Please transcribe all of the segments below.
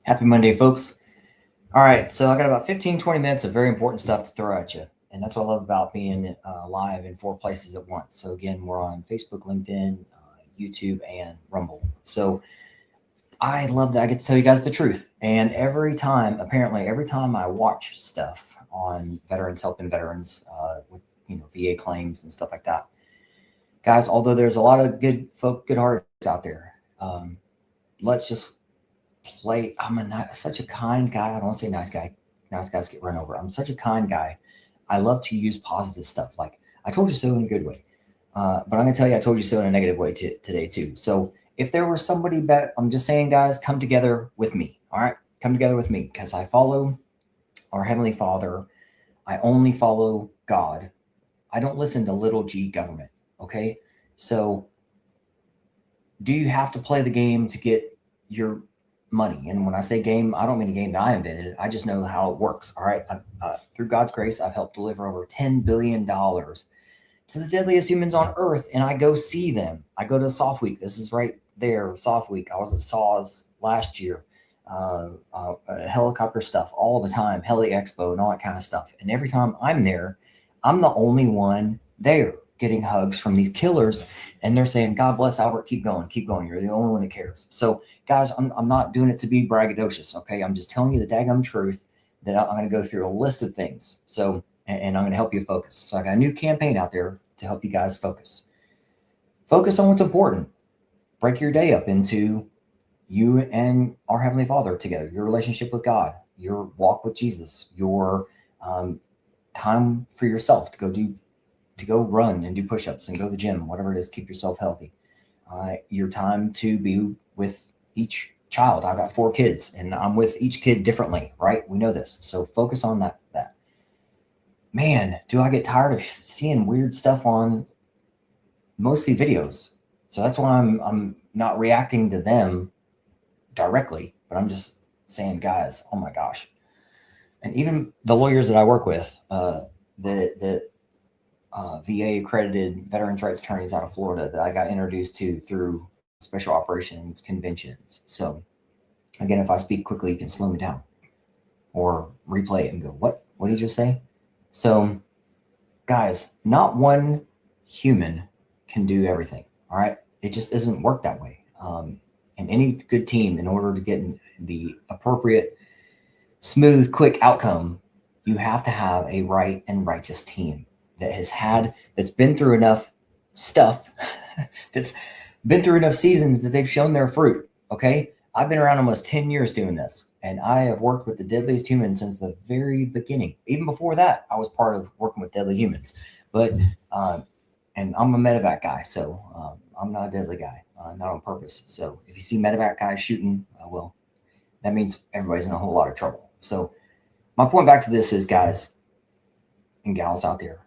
Happy Monday, folks. All right, so I got about 15, 20 minutes of very important stuff to throw at you. And that's what I love about being live in 4 places at once. So, again, we're on Facebook, LinkedIn, YouTube, and Rumble. So, I love that I get to tell you guys the truth. And apparently, every time I watch stuff on veterans helping veterans with VA claims and stuff like that, guys, although there's a lot of good hearts out there, let's just play. Such a kind guy. I don't want to say nice guy. Nice guys get run over. I'm such a kind guy. I love to use positive stuff. Like I told you so in a good way. But I'm going to tell you, I told you so in a negative way today too. So if there was somebody better, I'm just saying, guys, come together with me. All right. Come together with me because I follow our Heavenly Father. I only follow God. I don't listen to little g government. Okay. So do you have to play the game to get your money? And when I say game, I don't mean a game that I invented. I just know how it works. All right. Through God's grace, I've helped deliver over $10 billion to the deadliest humans on earth. And I go see them. I go to Soft Week. This is right there. Soft Week. I was at SAWS last year. Helicopter stuff all the time, Heli Expo and all that kind of stuff. And every time I'm there, I'm the only one there getting hugs from these killers. And they're saying, God bless Albert, keep going. You're the only one that cares. So guys, I'm not doing it to be braggadocious. Okay. I'm just telling you the daggum truth that I'm going to go through a list of things. So, and I'm going to help you focus. So I got a new campaign out there to help you guys focus. Focus on what's important. Break your day up into you and our Heavenly Father together, your relationship with God, your walk with Jesus, your time for yourself to go run and do push-ups and go to the gym, whatever it is, keep yourself healthy. Your time to be with each child. I've got 4 kids and I'm with each kid differently, right? We know this. So focus on that. Man, do I get tired of seeing weird stuff on mostly videos. So that's why I'm not reacting to them directly, but I'm just saying, guys, oh my gosh. And even the lawyers that I work with, the VA Accredited Veterans Rights Attorneys out of Florida that I got introduced to through special operations conventions. So again, if I speak quickly, you can slow me down or replay it and go, what did you just say? So guys, not one human can do everything. All right. It just doesn't work that way. And any good team, in order to get the appropriate, smooth, quick outcome, you have to have a right and righteous team that's been through enough stuff, that's been through enough seasons that they've shown their fruit. Okay. I've been around almost 10 years doing this, and I have worked with the deadliest humans since the very beginning. Even before that, I was part of working with deadly humans. But and I'm a medevac guy, so I'm not a deadly guy, not on purpose. So if you see medevac guys shooting, well, that means everybody's in a whole lot of trouble. So my point back to this is, guys and gals out there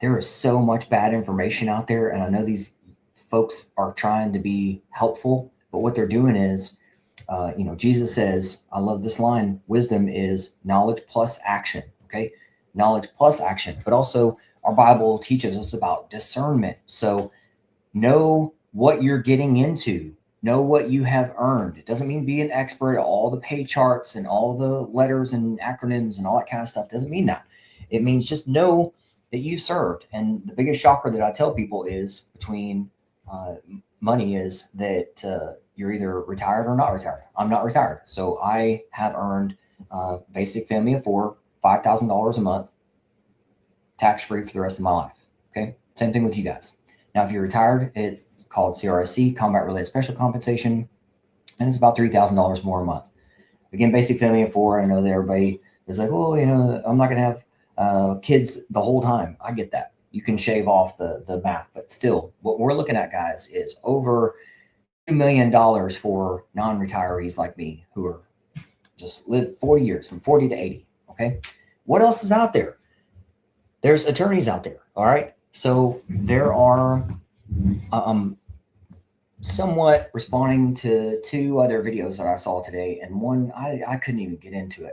is so much bad information out there, and I know these folks are trying to be helpful, but what they're doing is, Jesus says, I love this line, wisdom is knowledge plus action. Okay. Knowledge plus action, but also our Bible teaches us about discernment. So know what you're getting into, know what you have earned. It doesn't mean be an expert at all the pay charts and all the letters and acronyms and all that kind of stuff. It doesn't mean that. It means just know that you've served. And the biggest shocker that I tell people is between money is that you're either retired or not retired. I'm not retired. So I have earned basic family of 4, $5,000 a month, tax-free for the rest of my life. Okay. Same thing with you guys. Now, if you're retired, it's called CRSC, Combat Related Special Compensation, and it's about $3,000 more a month. Again, basic family of 4. I know that everybody is like, oh, I'm not going to have kids the whole time. I get that. You can shave off the math, but still, what we're looking at, guys, is over $2 million for non-retirees like me who are just live 40 years, from 40 to 80. Okay. What else is out there? There's attorneys out there. All right. So there are, somewhat responding to 2 other videos that I saw today. And one, I couldn't even get into it.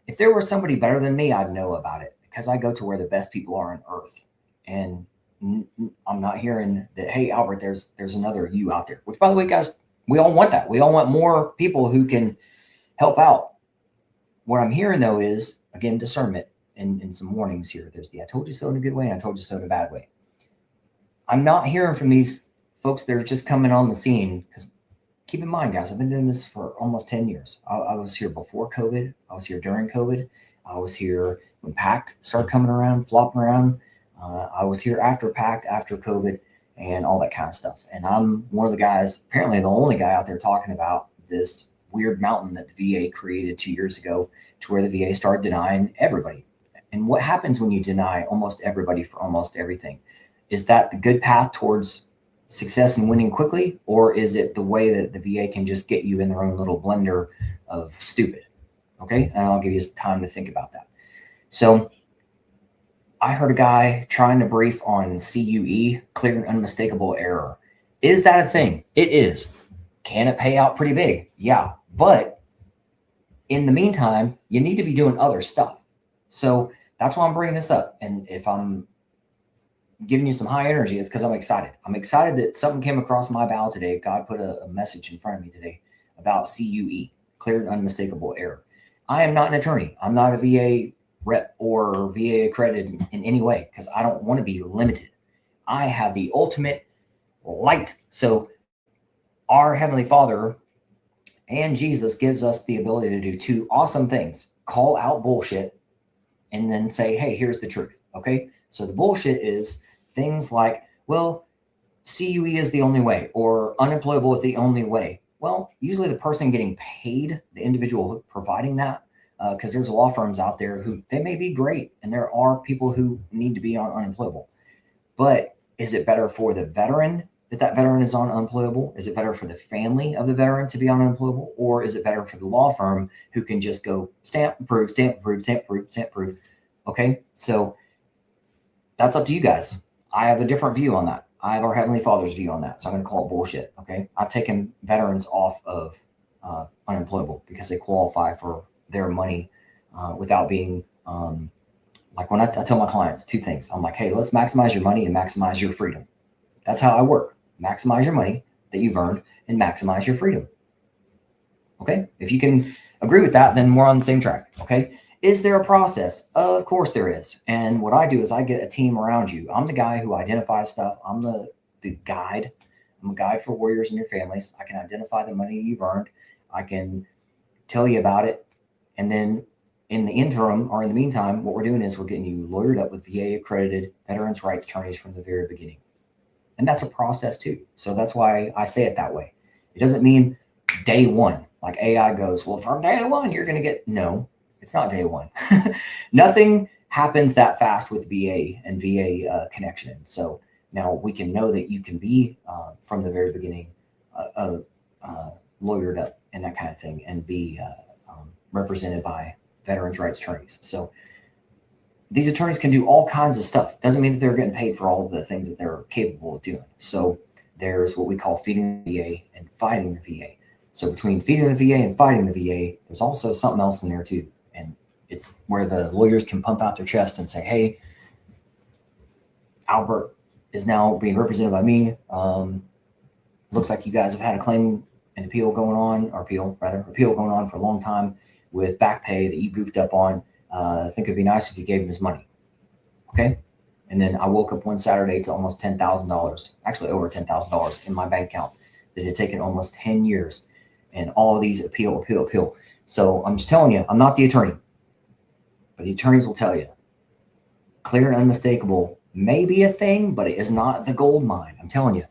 If there were somebody better than me, I'd know about it because I go to where the best people are on earth. And I'm not hearing that, hey, Albert, there's another you out there, which, by the way, guys, we all want that. We all want more people who can help out. What I'm hearing though is, again, discernment and some warnings here. There's the I told you so in a good way and I told you so in a bad way. I'm not hearing from these folks that are just coming on the scene, because keep in mind, guys, I've been doing this for almost 10 years. I was here before COVID. I was here during COVID. I was here when PACT started coming around, flopping around. I was here after PACT, after COVID, and all that kind of stuff. And I'm one of the guys, apparently the only guy out there talking about this weird mountain that the VA created 2 years ago, to where the VA started denying everybody. And what happens when you deny almost everybody for almost everything? Is that the good path towards success and winning quickly, or is it the way that the VA can just get you in their own little blender of stupid? Okay, and I'll give you some time to think about that. So I heard a guy trying to brief on CUE, clear and unmistakable error. Is that a thing? It is. Can it pay out pretty big? Yeah, but in the meantime, you need to be doing other stuff. So that's why I'm bringing this up. And if I'm giving you some high energy, it's because I'm excited. I'm excited that something came across my bow today. God put a message in front of me today about CUE, clear and unmistakable error. I am not an attorney. I'm not a VA rep or VA accredited in any way, because I don't want to be limited. I have the ultimate light. So our Heavenly Father and Jesus gives us the ability to do two awesome things: call out bullshit and then say, hey, here's the truth. Okay. So the bullshit is things like, well, CUE is the only way, or unemployable is the only way. Well, usually the person getting paid, the individual providing that, because there's law firms out there who, they may be great, and there are people who need to be on unemployable. But is it better for the veteran that veteran is on unemployable? Is it better for the family of the veteran to be on unemployable? Or is it better for the law firm who can just go stamp, approve, stamp, approve, stamp, approve, stamp, approve? Okay, so that's up to you guys. I have a different view on that. I have our Heavenly Father's view on that. So I'm going to call it bullshit. Okay. I've taken veterans off of unemployable because they qualify for their money without being like, when I tell my clients two things. I'm like, hey, let's maximize your money and maximize your freedom. That's how I work. Maximize your money that you've earned and maximize your freedom. Okay. If you can agree with that, then we're on the same track. Okay. Is there a process? Of course there is. And what I do is I get a team around you. I'm the guy who identifies stuff. I'm the guide. I'm a guide for warriors and your families. I can identify the money you've earned. I can tell you about it. And then in the interim, or in the meantime, what we're doing is we're getting you lawyered up with VA accredited veterans rights attorneys from the very beginning. And that's a process too. So that's why I say it that way. It doesn't mean day one, like AI goes, well, from day one, you're going to get, no. It's not day one. Nothing happens that fast with VA and VA connection. So now we can know that you can be from the very beginning lawyered up and that kind of thing, and be represented by veterans rights attorneys. So these attorneys can do all kinds of stuff. Doesn't mean that they're getting paid for all of the things that they're capable of doing. So there's what we call feeding the VA and fighting the VA. So between feeding the VA and fighting the VA, there's also something else in there too. And it's where the lawyers can pump out their chest and say, hey, Albert is now being represented by me. Looks like you guys have had a claim and appeal going on, or appeal going on for a long time with back pay that you goofed up on. I think it'd be nice if you gave him his money. Okay. And then I woke up one Saturday to almost $10,000, actually over $10,000 in my bank account that had taken almost 10 years, and all of these appeal. So I'm just telling you, I'm not the attorney, but the attorneys will tell you clear and unmistakable may be a thing, but it is not the gold mine. I'm telling you,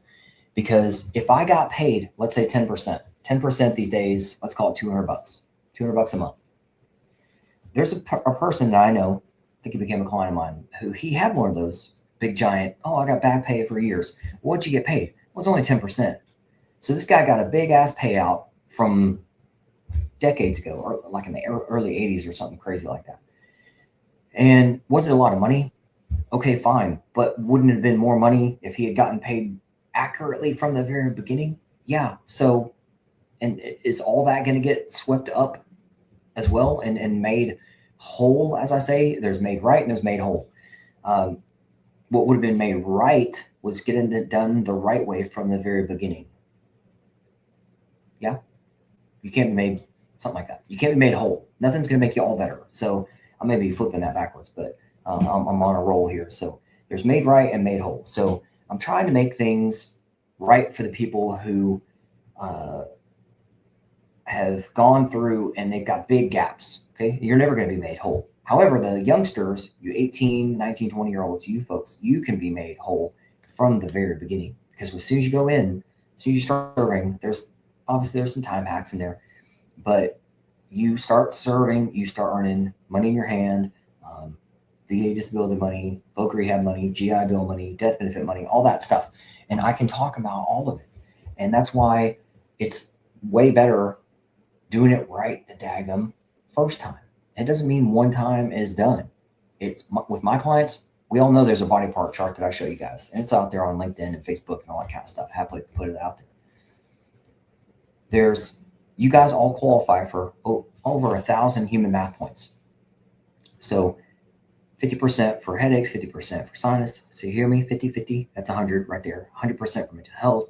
because if I got paid, let's say 10% these days, let's call it $200 a month. There's a person that I know, I think he became a client of mine, who he had one of those big giant, oh, I got back pay for years. What'd you get paid? Well, it was only 10%. So this guy got a big ass payout from decades ago, or like in the early 80s or something crazy like that. And was it a lot of money? Okay, fine. But wouldn't it have been more money if he had gotten paid accurately from the very beginning? Yeah. So, and is all that going to get swept up as well and made whole? As I say, there's made right and there's made whole. What would have been made right was getting it done the right way from the very beginning. Yeah. You can't be made something like that. You can't be made whole. Nothing's going to make you all better. So I may be flipping that backwards, but I'm on a roll here. So there's made right and made whole. So I'm trying to make things right for the people who have gone through and they've got big gaps. Okay. You're never going to be made whole. However, the youngsters, you 18, 19, 20-year-olds, you folks, you can be made whole from the very beginning, because as soon as you go in, as soon as you start serving, there's some time hacks in there, but you start serving, you start earning money in your hand, VA disability money, voc rehab money, GI Bill money, death benefit money, all that stuff. And I can talk about all of it. And that's why it's way better doing it right the daggum first time. It doesn't mean one time is done. It's with my clients, we all know there's a body part chart that I show you guys, and it's out there on LinkedIn and Facebook and all that kind of stuff. Happily put it out there. You guys all qualify for over 1,000 human math points. So 50% for headaches, 50% for sinus. So you hear me? 50-50, that's 100 right there. 100% for mental health.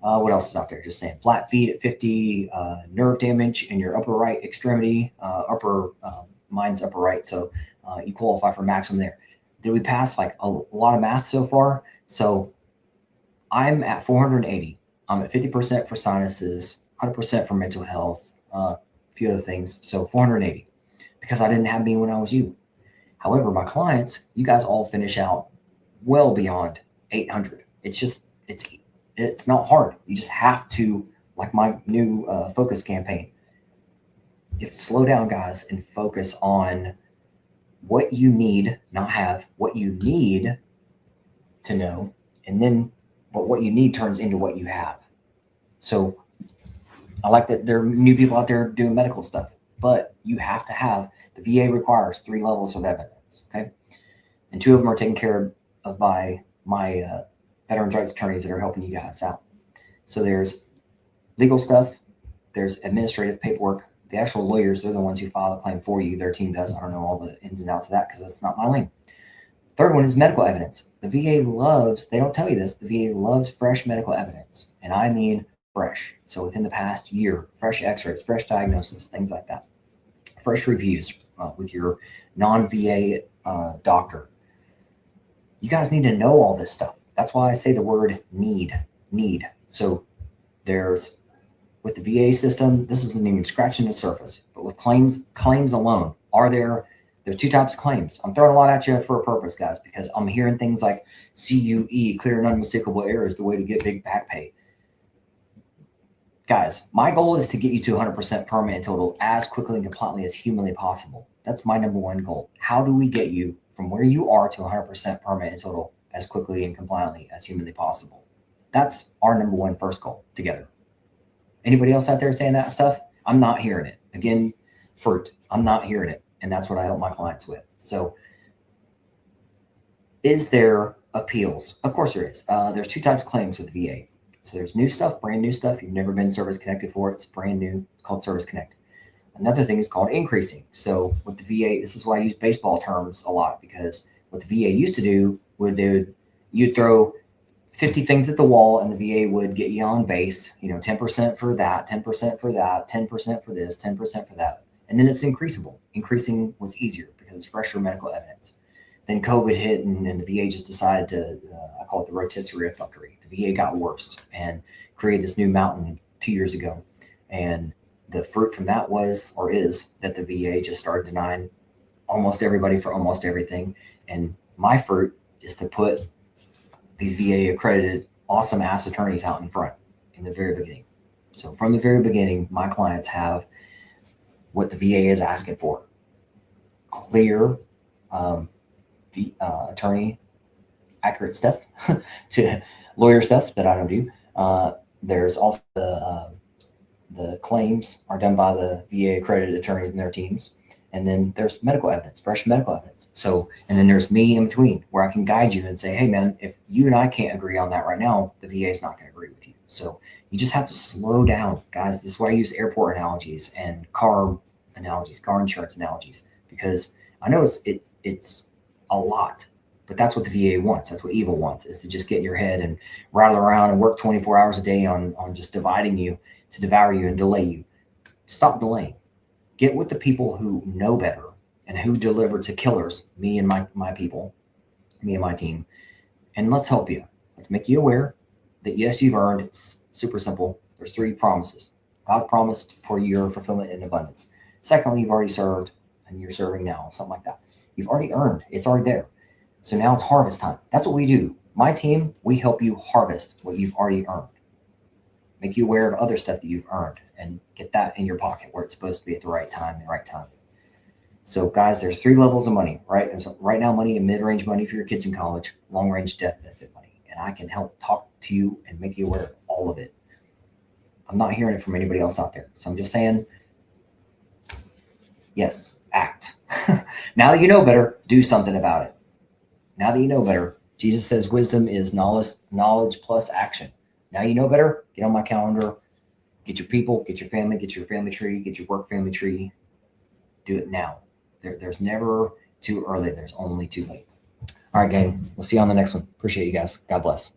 What else is out there? Just saying flat feet at 50, nerve damage in your upper right extremity, mine's upper right. So you qualify for maximum there. Did we pass like a lot of math so far? So I'm at 480. I'm at 50% for sinuses, 100% for mental health, a few other things. So 480, because I didn't have me when I was you. However, my clients, you guys all finish out well beyond 800. It's not hard. You just have to, like my new focus campaign, you have to slow down, guys, and focus on what you need, not have, what you need to know, and then what you need turns into what you have. So I like that there are new people out there doing medical stuff, but you have to have, the VA requires 3 levels of evidence, okay? And 2 of them are taken care of by my veterans rights attorneys that are helping you guys out. So there's legal stuff, there's administrative paperwork. The actual lawyers, they're the ones who file a claim for you. Their team does. I don't know all the ins and outs of that because that's not my lane. Third one is medical evidence. The VA loves, they don't tell you this, the VA loves fresh medical evidence. And I mean fresh. So within the past year, fresh x-rays, fresh diagnosis, things like that. Fresh reviews with your non-VA doctor. You guys need to know all this stuff. That's why I say the word need. So there's, with the VA system, this isn't even scratching the surface, but with claims alone, there's 2 types of claims. I'm throwing a lot at you for a purpose, guys, because I'm hearing things like CUE, clear and unmistakable error, is the way to get big back pay. Guys, my goal is to get you to 100% permanent total as quickly and compliantly as humanly possible. That's my number one goal. How do we get you from where you are to 100% permanent total as quickly and compliantly as humanly possible? That's our number one first goal together. Anybody else out there saying that stuff? I'm not hearing it. Again, fruit, I'm not hearing it. And that's what I help my clients with. So is there appeals? Of course there is. There's 2 types of claims with the VA. So there's new stuff, brand new stuff. You've never been service connected for it. It's brand new. It's called service connect. Another thing is called increasing. So with the VA, this is why I use baseball terms a lot, because what the VA used to do you'd throw 50 things at the wall and the VA would get you on base, 10% for that, 10% for that, 10% for this, 10% for that. And then it's increasable. Increasing was easier because it's fresher medical evidence. Then COVID hit and the VA just decided to, I call it the rotisserie fuckery. The VA got worse and created this new mountain 2 years ago. And the fruit from that is that the VA just started denying almost everybody for almost everything. And my fruit is to put these VA accredited awesome ass attorneys out in front in the very beginning. So from the very beginning, my clients have what the VA is asking for. Clear, attorney accurate stuff to lawyer stuff that I don't do. There's also the claims are done by the VA accredited attorneys and their teams. And then there's medical evidence, fresh medical evidence. So, and then there's me in between where I can guide you and say, hey man, if you and I can't agree on that right now, the VA is not going to agree with you. So you just have to slow down, guys. This is why I use airport analogies and car analogies, car insurance analogies, because I know it's a lot, but that's what the VA wants. That's what evil wants, is to just get in your head and rattle around and work 24 hours a day on just dividing you to devour you and delay you. Stop delaying. Get with the people who know better and who deliver to killers, me and my people, me and my team, and let's help you. Let's make you aware that yes, you've earned. It's super simple. There's 3 promises. God promised for your fulfillment and abundance. Secondly, you've already served and you're serving now, something like that. You've already earned. It's already there. So now it's harvest time. That's what we do. My team, we help you harvest what you've already earned. Make you aware of other stuff that you've earned and get that in your pocket where it's supposed to be at the right time, the right time. So guys, there's 3 levels of money, right? There's right now money and mid-range money for your kids in college, long-range death benefit money. And I can help talk to you and make you aware of all of it. I'm not hearing it from anybody else out there. So I'm just saying, yes, act. Now that you know better, do something about it. Now that you know better, Jesus says wisdom is knowledge plus action. Now you know better, get on my calendar, get your people, get your family tree, get your work family tree. Do it now. There's never too early. There's only too late. All right, gang. We'll see you on the next one. Appreciate you guys. God bless.